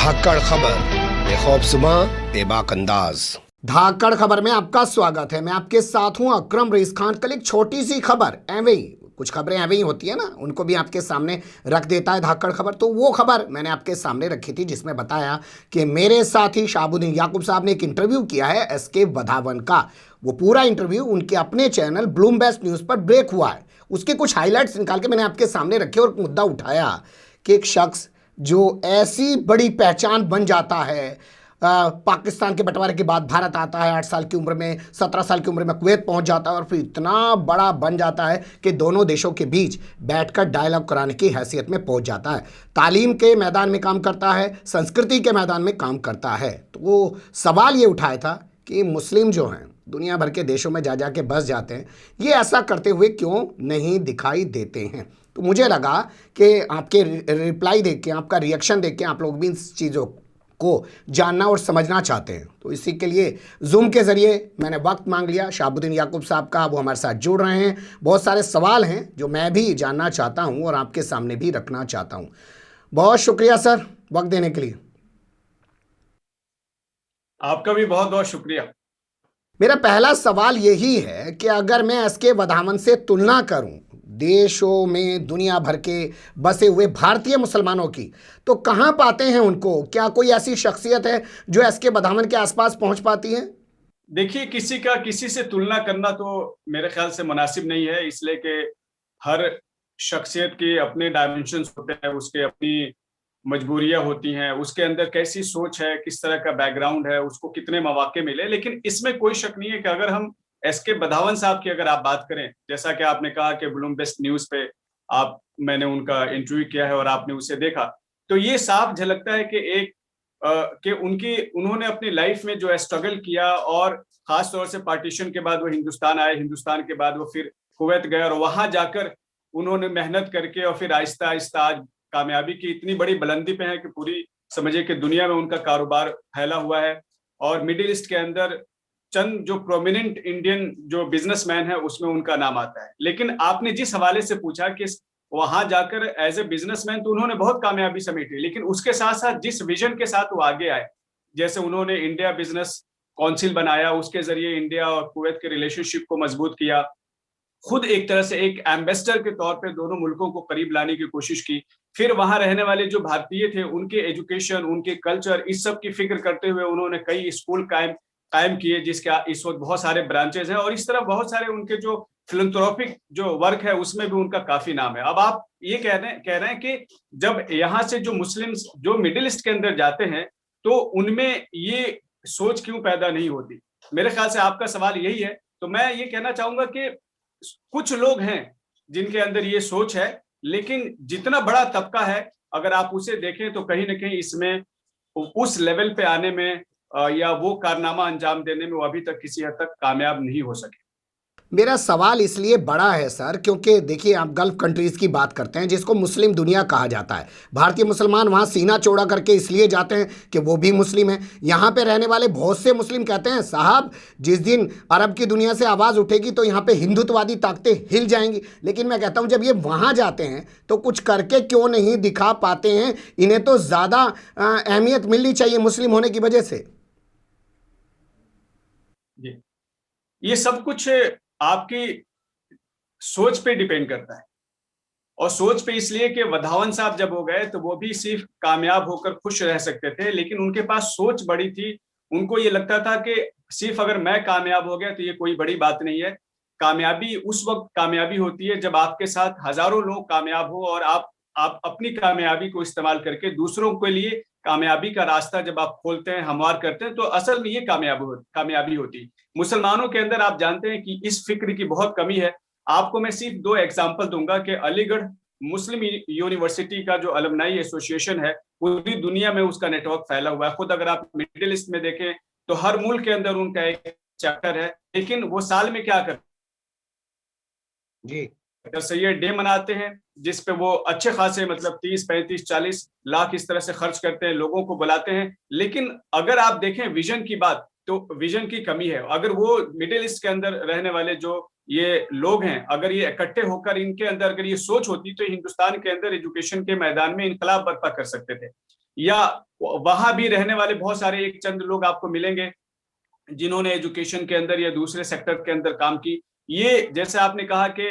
धाकड़ खबर, बेखौफजुमा बेबाक अंदाज। धाकड़ खबर में आपका स्वागत है। मैं आपके साथ हूं अकरम रईस खान। कल एक छोटी सी खबर, एवं कुछ खबरें एवं ही होती है ना, उनको भी आपके सामने रख देता है धाकड़ खबर। तो वो खबर मैंने आपके सामने रखी थी जिसमें बताया कि मेरे साथी शहाबुद्दीन याकूब साहब ने एक इंटरव्यू किया है एसके वधावन का। वो पूरा इंटरव्यू उनके अपने चैनल ब्लूमबर्ग न्यूज़ पर ब्रेक हुआ है। उसके कुछ हाईलाइट्स निकाल के मैंने आपके सामने रखे और मुद्दा उठाया कि एक शख्स जो ऐसी बड़ी पहचान बन जाता है, पाकिस्तान के बंटवारे के बाद भारत आता है, 8 साल की उम्र में, 17 साल की उम्र में कुवैत पहुंच जाता है और फिर इतना बड़ा बन जाता है कि दोनों देशों के बीच बैठकर डायलॉग कराने की हैसियत में पहुंच जाता है। तालीम के मैदान में काम करता है, संस्कृति के मैदान में काम करता है। तो वो सवाल ये उठाया था कि मुस्लिम जो हैं दुनिया भर के देशों में जा के बस जाते हैं, ये ऐसा करते हुए क्यों नहीं दिखाई देते हैं। तो मुझे लगा कि आपके रिप्लाई देख के, आपका रिएक्शन देख के आप लोग भी इन चीज़ों को जानना और समझना चाहते हैं। तो इसी के लिए जूम के ज़रिए मैंने वक्त मांग लिया शहाबुद्दीन याकूब साहब का। वो हमारे साथ जुड़ रहे हैं। बहुत सारे सवाल हैं जो मैं भी जानना चाहता हूं और आपके सामने भी रखना चाहता हूं। बहुत शुक्रिया सर वक्त देने के लिए। आपका भी बहुत बहुत शुक्रिया। मेरा पहला सवाल यही है कि अगर मैं एसके वधावन से तुलना करूं देशों में दुनिया भर के बसे हुए भारतीय मुसलमानों की, तो कहां पाते हैं उनको? क्या कोई ऐसी शख्सियत है जो एसके वधावन के आसपास पहुंच पाती है? देखिए, किसी से तुलना करना तो मेरे ख्याल से मुनासिब नहीं है, इसलिए कि हर शख्सियत के अपने डायमेंशंस होते हैं, उसके अपनी मजबूरियां होती हैं, उसके अंदर कैसी सोच है, किस तरह का बैकग्राउंड है, उसको कितने मौके मिले। लेकिन इसमें कोई शक नहीं है कि अगर हम एसके वधावन साहब की अगर आप बात करें, जैसा कि आपने कहा कि ब्लूमबर्ग न्यूज़ पे मैंने उनका इंटरव्यू किया है और आपने उसे देखा, तो ये साफ झलकता है कि उन्होंने अपनी लाइफ में जो स्ट्रगल किया और खास तौर से पार्टीशन के बाद वो हिंदुस्तान आए, हिंदुस्तान के बाद वो फिर कुवैत गए और वहां जाकर उन्होंने मेहनत करके और फिर आहिस्ता आहिस्ता आज कामयाबी की इतनी बड़ी बुलंदी पे है कि पूरी समझिए कि दुनिया में उनका कारोबार फैला हुआ है। और मिडिल ईस्ट के अंदर चंद जो प्रोमिनेंट इंडियन जो बिजनेसमैन है उसमें उनका नाम आता है। लेकिन आपने जिस हवाले से पूछा कि वहां जाकर एज ए बिजनेसमैन तो उन्होंने बहुत कामयाबी समेटी, लेकिन उसके साथ साथ जिस विजन के साथ वो आगे आए, जैसे उन्होंने इंडिया बिजनेस काउंसिल बनाया, उसके जरिए इंडिया और कुवैत के रिलेशनशिप को मजबूत किया, खुद एक तरह से एक एम्बेसडर के तौर पे दोनों मुल्कों को करीब लाने की कोशिश की। फिर वहां रहने वाले जो भारतीय थे उनके एजुकेशन, उनके कल्चर, इस सब की फिक्र करते हुए उन्होंने कई स्कूल कायम किए जिसके इस वक्त बहुत सारे ब्रांचेज हैं। और इस तरह बहुत सारे उनके जो फिलंथ्रोपिक जो वर्क है उसमें भी उनका काफी नाम है। अब आप ये कह रहे हैं कि जब यहाँ से जो मुस्लिम्स जो मिडिल ईस्ट के अंदर जाते हैं तो उनमें ये सोच क्यों पैदा नहीं होती? मेरे ख्याल से आपका सवाल यही है। तो मैं ये कहना चाहूंगा कि कुछ लोग हैं जिनके अंदर ये सोच है, लेकिन जितना बड़ा तबका है अगर आप उसे देखें तो कहीं ना कहीं इसमें उस लेवल पे आने में या वो कारनामा अंजाम देने में वो अभी तक किसी हद तक कामयाब नहीं हो सके। मेरा सवाल इसलिए बड़ा है सर क्योंकि देखिए आप गल्फ कंट्रीज़ की बात करते हैं जिसको मुस्लिम दुनिया कहा जाता है। भारतीय मुसलमान वहाँ सीना चौड़ा करके इसलिए जाते हैं कि वो भी मुस्लिम हैं। यहाँ पे रहने वाले बहुत से मुस्लिम कहते हैं साहब जिस दिन अरब की दुनिया से आवाज़ उठेगी तो यहाँ पे हिंदुत्ववादी ताकतें हिल जाएंगी। लेकिन मैं कहता हूँ जब ये वहाँ जाते हैं तो कुछ करके क्यों नहीं दिखा पाते हैं? इन्हें तो ज़्यादा अहमियत मिलनी चाहिए मुस्लिम होने की वजह से। ये सब कुछ आपकी सोच पे डिपेंड करता है। और सोच पे इसलिए कि वधावन साहब जब हो गए तो वो भी सिर्फ कामयाब होकर खुश रह सकते थे, लेकिन उनके पास सोच बड़ी थी। उनको ये लगता था कि सिर्फ अगर मैं कामयाब हो गया तो ये कोई बड़ी बात नहीं है। कामयाबी उस वक्त कामयाबी होती है जब आपके साथ हजारों लोग कामयाब हो और आप अपनी कामयाबी को इस्तेमाल करके दूसरों के लिए कामयाबी का रास्ता जब आप खोलते हैं, हमवार करते हैं, तो असल में ये कामयाबी होती। मुसलमानों के अंदर आप जानते हैं कि इस फिक्र की बहुत कमी है। आपको मैं सिर्फ 2 एग्जाम्पल दूंगा कि अलीगढ़ मुस्लिम यूनिवर्सिटी का जो अलमनाई एसोसिएशन है पूरी दुनिया में उसका नेटवर्क फैला हुआ है। खुद अगर आप मिडिल ईस्ट में देखें तो हर मुल्क के अंदर उनका एक चैप्टर है, लेकिन वो साल में क्या करते जी सैयद डे मनाते हैं जिसपे वो अच्छे खासे मतलब 30, 35, 40 लाख इस तरह से खर्च करते हैं, लोगों को बुलाते हैं। लेकिन अगर आप देखें विजन की बात तो विजन की कमी है। अगर वो मिडिल ईस्ट के अंदर रहने वाले जो ये लोग हैं अगर ये इकट्ठे होकर इनके अंदर अगर ये सोच होती तो हिंदुस्तान के अंदर एजुकेशन के मैदान में इनकलाब बर्पा कर सकते थे। या वहां भी रहने वाले बहुत सारे एक चंद लोग आपको मिलेंगे जिन्होंने एजुकेशन के अंदर या दूसरे सेक्टर के अंदर काम की। ये जैसे आपने कहा कि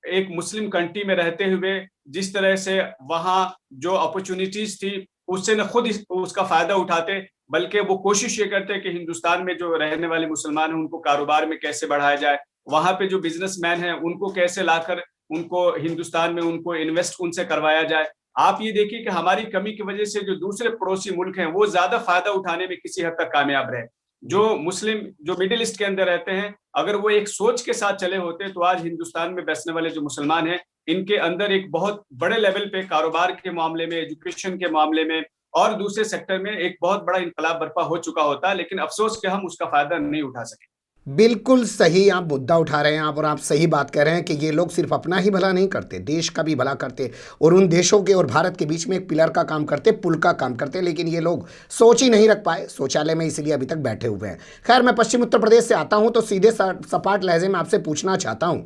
एक मुस्लिम कंट्री में रहते हुए जिस तरह से वहां जो अपॉर्चुनिटीज थी उससे न खुद उसका फायदा उठाते, बल्कि वो कोशिश ये करते कि हिंदुस्तान में जो रहने वाले मुसलमान हैं उनको कारोबार में कैसे बढ़ाया जाए, वहां पे जो बिजनेसमैन हैं उनको कैसे लाकर उनको हिंदुस्तान में उनको इन्वेस्ट उनसे करवाया जाए। आप ये देखिए कि हमारी कमी की वजह से जो दूसरे पड़ोसी मुल्क हैं वो ज्यादा फायदा उठाने में किसी हद तक कामयाब रहे। जो मुस्लिम जो मिडिल ईस्ट के अंदर रहते हैं, अगर वो एक सोच के साथ चले होते तो आज हिंदुस्तान में बसने वाले जो मुसलमान हैं इनके अंदर एक बहुत बड़े लेवल पे कारोबार के मामले में, एजुकेशन के मामले में और दूसरे सेक्टर में एक बहुत बड़ा इनकलाब बर्पा हो चुका होता। लेकिन अफसोस कि हम उसका फायदा नहीं उठा सके। बिल्कुल सही आप मुद्दा उठा रहे हैं आप, और आप सही बात कह रहे हैं कि ये लोग सिर्फ अपना ही भला नहीं करते, देश का भी भला करते और उन देशों के और भारत के बीच में एक पिलर का काम करते, पुल का काम करते। लेकिन ये लोग सोच ही नहीं रख पाए शौचालय में, इसलिए अभी तक बैठे हुए हैं। खैर, मैं पश्चिम उत्तर प्रदेश से आता हूं तो सीधे सपाट लहजे में आपसे पूछना चाहता हूं,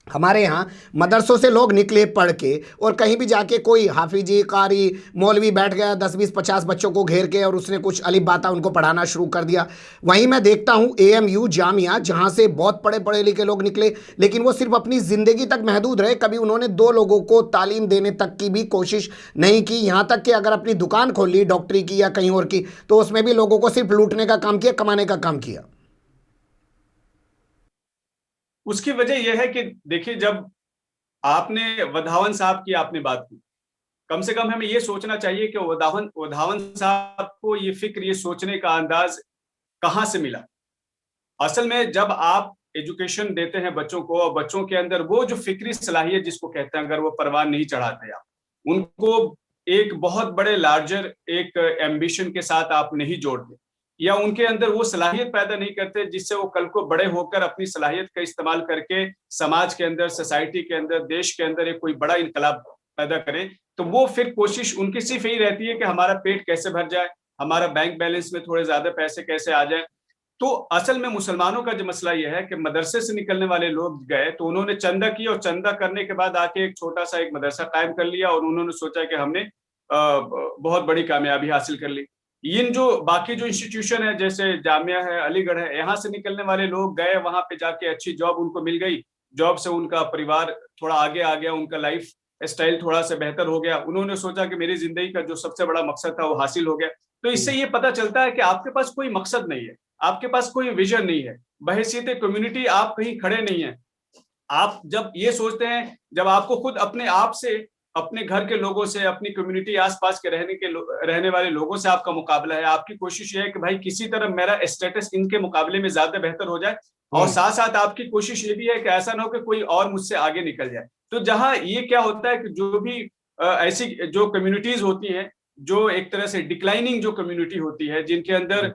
हमारे यहाँ मदरसों से लोग निकले पढ़ के और कहीं भी जाके कोई हाफिजी कारी मौलवी बैठ गया 10 20 50 बच्चों को घेर के और उसने कुछ अलिफ बाता उनको पढ़ाना शुरू कर दिया। वहीं मैं देखता हूँ AMU जामिया, जहाँ से बहुत पढ़े लिखे लोग निकले, लेकिन वो सिर्फ अपनी ज़िंदगी तक महदूद रहे, कभी उन्होंने 2 लोगों को तालीम देने तक की भी कोशिश नहीं की। यहाँ तक कि अगर अपनी दुकान खोल ली डॉक्टरी की या कहीं और की, तो उसमें भी लोगों को सिर्फ लूटने का काम किया, कमाने का काम किया। उसकी वजह यह है कि देखिए, जब आपने वधावन साहब की आपने बात की, कम से कम हमें ये सोचना चाहिए कि वधावन साहब को ये फिक्र, ये सोचने का अंदाज कहाँ से मिला। असल में जब आप एजुकेशन देते हैं बच्चों को और बच्चों के अंदर वो जो फिक्री सलाहियत जिसको कहते हैं, अगर वो परवान नहीं चढ़ाते आप उनको एक बहुत बड़े लार्जर एक एम्बिशन के साथ आप नहीं जोड़ते, या उनके अंदर वो सलाहियत पैदा नहीं करते जिससे वो कल को बड़े होकर अपनी सलाहियत का इस्तेमाल करके समाज के अंदर, सोसाइटी के अंदर, देश के अंदर एक कोई बड़ा इनकलाब पैदा करें, तो वो फिर कोशिश उनकी सिर्फ यही रहती है कि हमारा पेट कैसे भर जाए, हमारा बैंक बैलेंस में थोड़े ज्यादा पैसे कैसे आ जाए। तो असल में मुसलमानों का जो मसला यह है कि मदरसे से निकलने वाले लोग गए तो उन्होंने चंदा किया और चंदा करने के बाद आके एक छोटा सा एक मदरसा कायम कर लिया और उन्होंने सोचा कि हमने बहुत बड़ी कामयाबी हासिल कर ली। इन जो बाकी जो इंस्टीट्यूशन है जैसे जामिया है, अलीगढ़ है, यहाँ से निकलने वाले लोग गए, वहां पे जाके अच्छी जॉब उनको मिल गई, जॉब से उनका परिवार थोड़ा आगे आ गया, उनका लाइफ स्टाइल थोड़ा सा बेहतर हो गया, उन्होंने सोचा कि मेरी जिंदगी का जो सबसे बड़ा मकसद था वो हासिल हो गया। तो इससे ये पता चलता है कि आपके पास कोई मकसद नहीं है, आपके पास कोई विजन नहीं है, बहैसियत कम्युनिटी आप कहीं खड़े नहीं है। आप जब ये सोचते हैं, जब आपको खुद अपने आप से, अपने घर के लोगों से, अपनी कम्युनिटी आसपास के रहने वाले लोगों से आपका मुकाबला है, आपकी कोशिश ये है कि भाई किसी तरह मेरा स्टेटस इनके मुकाबले में ज्यादा बेहतर हो जाए, और साथ साथ आपकी कोशिश ये भी है कि ऐसा ना हो कि कोई और मुझसे आगे निकल जाए। तो जहां ये क्या होता है कि जो भी ऐसी जो कम्युनिटीज होती हैं, जो एक तरह से डिक्लाइनिंग जो कम्युनिटी होती है, जिनके अंदर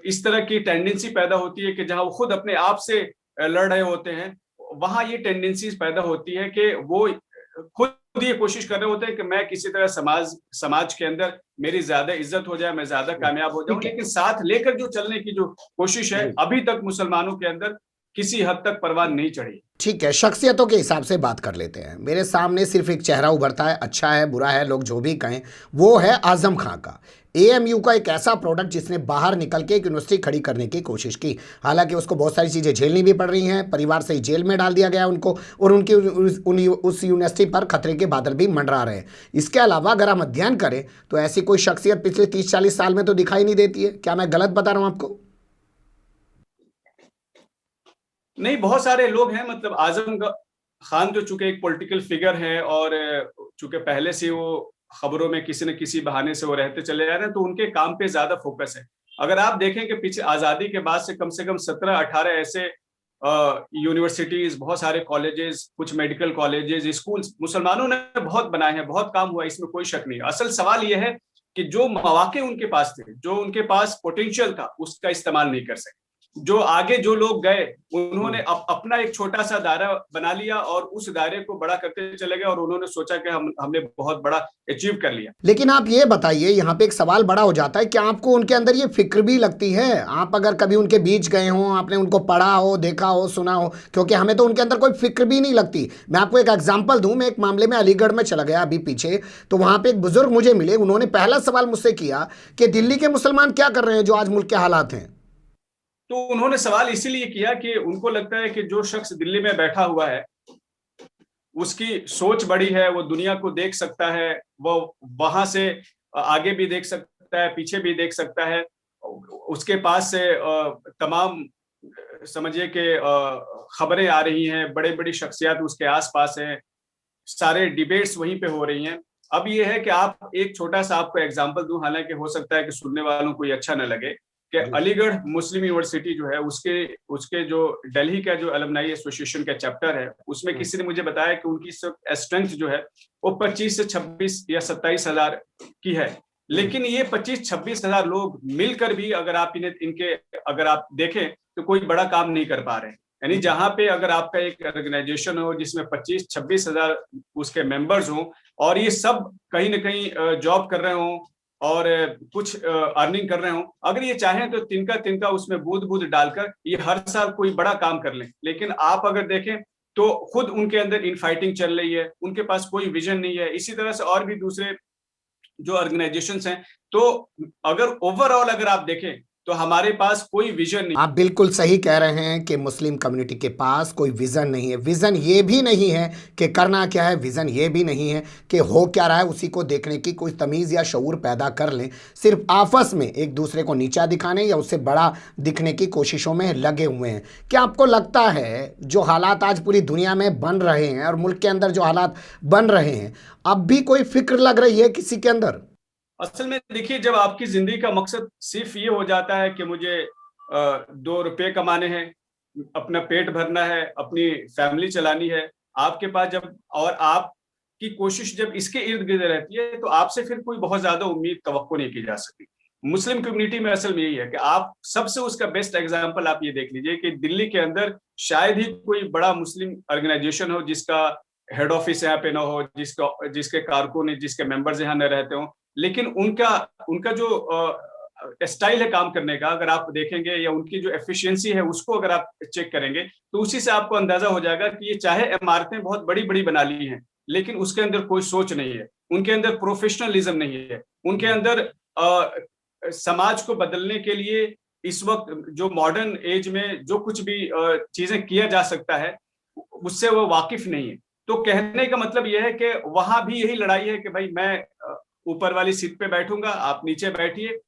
इस तरह की टेंडेंसी पैदा होती है कि जहां वो खुद अपने आप से लड़ रहे होते हैं, वहां ये टेंडेंसीज पैदा होती है कि वो खुद ये कोशिश कर रहे होते हैं कि मैं किसी तरह समाज के अंदर मेरी ज्यादा इज्जत हो जाए, मैं ज्यादा कामयाब हो जाऊं। लेकिन साथ लेकर जो चलने की जो कोशिश है, अभी तक मुसलमानों के अंदर किसी हद तक परवान नहीं चढ़ी। ठीक है, शख्सियतों के हिसाब से बात कर लेते हैं। मेरे सामने सिर्फ एक चेहरा उभरता है, अच्छा है बुरा है लोग जो भी कहें, वो है आजम खां का। AMU का एक ऐसा प्रोडक्ट जिसने बाहर निकल के एक यूनिवर्सिटी खड़ी करने की कोशिश की, हालांकि उसको बहुत सारी चीज़ें झेलनी भी पड़ रही हैं, परिवार से ही जेल में डाल दिया गया उनको, और उनकी उस यूनिवर्सिटी पर खतरे के बादल भी मंडरा रहे हैं। इसके अलावा अगर हम अध्ययन करें तो ऐसी कोई शख्सियत पिछले 30-40 साल में तो दिखाई नहीं देती है। क्या मैं गलत बता रहा हूँ आपको? नहीं, बहुत सारे लोग हैं, मतलब आजम खान जो चूंकि एक पॉलिटिकल फिगर है और चूंकि पहले से वो खबरों में किसी न किसी बहाने से वो रहते चले जा रहे हैं, तो उनके काम पे ज्यादा फोकस है। अगर आप देखें कि पीछे आजादी के बाद से कम 17-18 ऐसे यूनिवर्सिटीज, बहुत सारे कॉलेजेस, कुछ मेडिकल कॉलेजेस, स्कूल्स मुसलमानों ने बहुत बनाए हैं, बहुत काम हुआ, इसमें कोई शक नहीं। असल सवाल यह है कि जो मौके उनके पास थे, जो उनके पास पोटेंशियल था, उसका इस्तेमाल नहीं कर सके। जो आगे जो लोग गए उन्होंने अपना एक छोटा सा दायरा बना लिया और उस दायरे को बड़ा करते चले गए और उन्होंने सोचा कि हमने बहुत बड़ा अचीव कर लिया। लेकिन आप ये बताइए, यहाँ पे एक सवाल बड़ा हो जाता है कि आपको उनके अंदर ये फिक्र भी लगती है? आप अगर कभी उनके बीच गए हो, आपने उनको पढ़ा हो, देखा हो, सुना हो, क्योंकि हमें तो उनके अंदर कोई फिक्र भी नहीं लगती। मैं आपको एक एग्जांपल दूं, मैं एक मामले में अलीगढ़ में चला गया अभी पीछे, तो वहाँ पे एक बुजुर्ग मुझे मिले। उन्होंने पहला सवाल मुझसे किया कि दिल्ली के मुसलमान क्या कर रहे हैं जो आज मुल्क के हालात हैं। तो उन्होंने सवाल इसीलिए किया कि उनको लगता है कि जो शख्स दिल्ली में बैठा हुआ है उसकी सोच बड़ी है, वो दुनिया को देख सकता है, वो वहां से आगे भी देख सकता है, पीछे भी देख सकता है, उसके पास से तमाम समझिए कि खबरें आ रही हैं, बड़े बड़ी शख्सियत उसके आसपास हैं, सारे डिबेट्स वहीं पे हो रही हैं। अब ये है कि आप एक छोटा सा आपको एग्जांपल दूं, हालांकि हो सकता है कि सुनने वालों को ये अच्छा न लगे, कि अलीगढ़ मुस्लिम यूनिवर्सिटी जो है उसके जो दिल्ली का जो अलुमनाई एसोसिएशन का चैप्टर है, उसमें किसी ने मुझे बताया कि उनकी स्ट्रेंथ जो है वो 25 से 26 या 27 हजार की है। लेकिन ये 25-26 हजार लोग मिलकर भी अगर आप अगर आप देखें तो कोई बड़ा काम नहीं कर पा रहे हैं। यानी जहां पे अगर आपका एक ऑर्गेनाइजेशन हो जिसमें 25-26 हजार उसके मेंबर्स हों और ये सब कहीं ना कहीं जॉब कर रहे हों और कुछ अर्निंग कर रहे हो, अगर ये चाहें तो तिनका तिनका उसमें बूंद बूंद डालकर ये हर साल कोई बड़ा काम कर लें। लेकिन आप अगर देखें तो खुद उनके अंदर इनफाइटिंग चल रही है, उनके पास कोई विजन नहीं है। इसी तरह से और भी दूसरे जो ऑर्गेनाइजेशंस हैं, तो अगर ओवरऑल अगर आप देखें तो हमारे पास कोई विजन नहीं। आप बिल्कुल सही कह रहे हैं कि मुस्लिम कम्युनिटी के पास कोई विज़न नहीं है। विज़न ये भी नहीं है कि करना क्या है, विज़न ये भी नहीं है कि हो क्या रहा है उसी को देखने की कोई तमीज़ या शऊर पैदा कर लें। सिर्फ आपस में एक दूसरे को नीचा दिखाने या उससे बड़ा दिखने की कोशिशों में लगे हुए हैं। क्या आपको लगता है जो हालात आज पूरी दुनिया में बन रहे हैं और मुल्क के अंदर जो हालात बन रहे हैं, अब भी कोई फिक्र लग रही है किसी के अंदर? असल में देखिए, जब आपकी जिंदगी का मकसद सिर्फ ये हो जाता है कि मुझे 2 रुपए कमाने हैं, अपना पेट भरना है, अपनी फैमिली चलानी है, आपके पास जब और आपकी कोशिश जब इसके इर्द गिर्द रहती है तो आपसे फिर कोई बहुत ज्यादा उम्मीद तवक्को नहीं की जा सकती। मुस्लिम कम्युनिटी में असल में यही है कि आप सबसे उसका बेस्ट एग्जांपल आप ये देख लीजिए कि दिल्ली के अंदर शायद ही कोई बड़ा मुस्लिम ऑर्गेनाइजेशन हो जिसका हेड ऑफिस यहाँ पे ना हो, जिसके कारकुन, जिसके मेंबर्स यहाँ न रहते हो, लेकिन उनका जो स्टाइल है काम करने का अगर आप देखेंगे या उनकी जो एफिशिएंसी है उसको अगर आप चेक करेंगे तो उसी से आपको अंदाजा हो जाएगा कि ये चाहे इमारतें बहुत बड़ी बड़ी बना ली हैं लेकिन उसके अंदर कोई सोच नहीं है, उनके अंदर प्रोफेशनलिज्म नहीं है, उनके अंदर समाज को बदलने के लिए इस वक्त जो मॉडर्न एज में जो कुछ भी चीजें किया जा सकता है उससे वो वाकिफ नहीं है। तो कहने का मतलब यह है कि वहां भी यही लड़ाई है कि भाई मैं ऊपर वाली सीट पे बैठूंगा, आप नीचे बैठिए,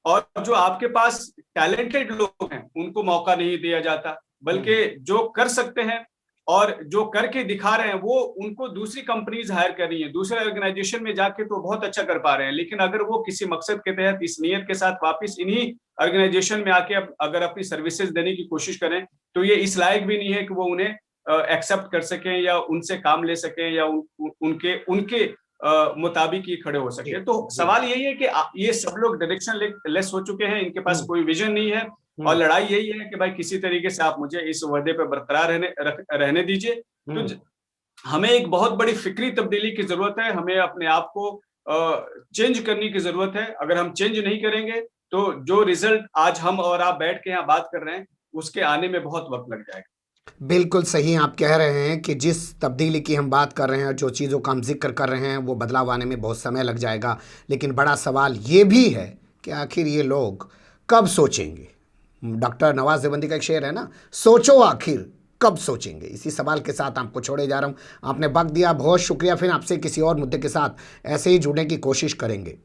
और जो आपके पास टैलेंटेड लोग हैं उनको मौका नहीं दिया जाता, बल्कि जो कर सकते हैं और जो करके दिखा रहे हैं वो उनको दूसरी कंपनीज हायर कर रही हैं, दूसरे ऑर्गेनाइजेशन में जाके तो बहुत अच्छा कर पा रहे हैं, लेकिन अगर वो किसी मकसद के तहत इस नियत के साथ वापस इन्हीं ऑर्गेनाइजेशन में आके अगर अपनी सर्विसेज देने की कोशिश करें तो ये इस लायक भी नहीं है कि वो उन्हें एक्सेप्ट कर सकें या उनसे काम ले सकें या उनके मुताबिक ये खड़े हो सके। तो सवाल यही है कि ये सब लोग डायरेक्शन लेस हो चुके हैं, इनके पास कोई विजन नहीं है और लड़ाई यही है कि भाई किसी तरीके से आप मुझे इस वहदे पे बरकरार रहने दीजिए। तो हमें एक बहुत बड़ी फिक्री तब्दीली की जरूरत है, हमें अपने आप को चेंज करने की जरूरत है। अगर हम चेंज नहीं करेंगे तो जो रिजल्ट आज हम और आप बैठ के यहाँ बात कर रहे हैं उसके आने में बहुत वक्त लग जाएगा। बिल्कुल सही आप कह रहे हैं कि जिस तब्दीली की हम बात कर रहे हैं, जो चीज़ों का हम जिक्र कर रहे हैं, वो बदलाव आने में बहुत समय लग जाएगा। लेकिन बड़ा सवाल ये भी है कि आखिर ये लोग कब सोचेंगे। डॉक्टर नवाज देवबंदी का एक शेर है ना, सोचो आखिर कब सोचेंगे। इसी सवाल के साथ आपको छोड़े जा रहा हूँ। आपने वक्त दिया, बहुत शुक्रिया। फिर आपसे किसी और मुद्दे के साथ ऐसे ही जुड़ने की कोशिश करेंगे।